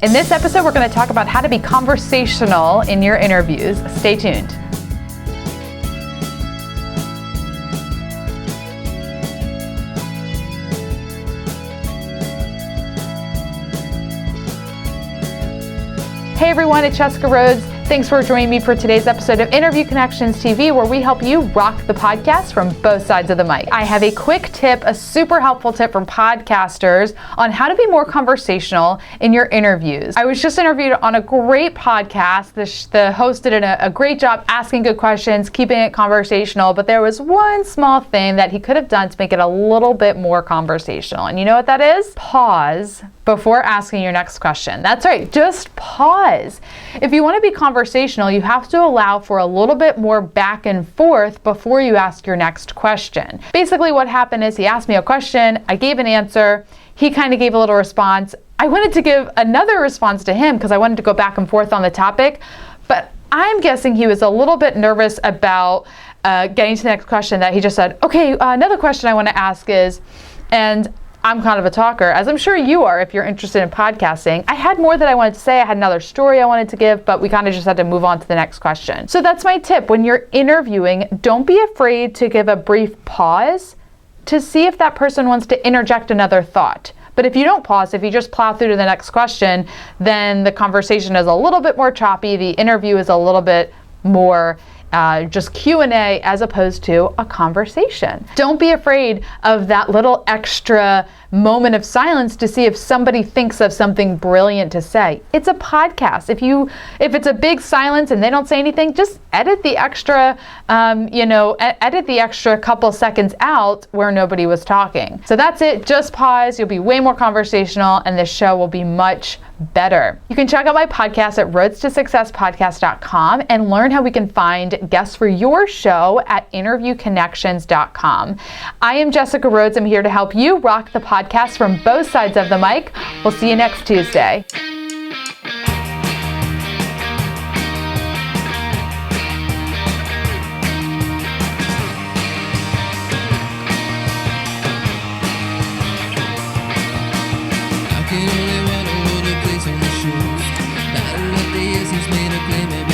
In this episode, we're going to talk about how to be conversational in your interviews. Stay tuned. Hey everyone, it's Jessica Rhodes. Thanks for joining me for today's episode of Interview Connections TV, where we help you rock the podcast from both sides of the mic. I have a quick tip, a super helpful tip from podcasters on how to be more conversational in your interviews. I was just interviewed on a great podcast. The host did a great job asking good questions, keeping it conversational, but there was one small thing that he could have done to make it a little bit more conversational. And you know what that is? Pause before asking your next question. That's right, just pause. If you want to be conversational, you have to allow for a little bit more back and forth before you ask your next question. Basically what happened is he asked me a question, I gave an answer, he kind of gave a little response. I wanted to give another response to him because I wanted to go back and forth on the topic, but I'm guessing he was a little bit nervous about getting to the next question, that he just said, okay, another question I want to ask is, and I'm kind of a talker, as I'm sure you are if you're interested in podcasting. I had more that I wanted to say. I had another story I wanted to give, but we kind of just had to move on to the next question. So that's my tip. When you're interviewing, don't be afraid to give a brief pause to see if that person wants to interject another thought. But if you don't pause, if you just plow through to the next question, then the conversation is a little bit more choppy. The interview is a little bit more just Q&A as opposed to a conversation. Don't be afraid of that little extra moment of silence to see if somebody thinks of something brilliant to say. It's a podcast. If it's a big silence and they don't say anything, just edit the extra, edit the extra couple seconds out where nobody was talking. So that's it. Just pause. You'll be way more conversational, and the show will be much better. You can check out my podcast at roadstosuccesspodcast.com and learn how we can find guests for your show at interviewconnections.com. I am Jessica Rhodes. I'm here to help you rock the podcast from both sides of the mic. We'll see you next Tuesday. I can only run over the place on the shoes. Battle of the years, he's made a claim.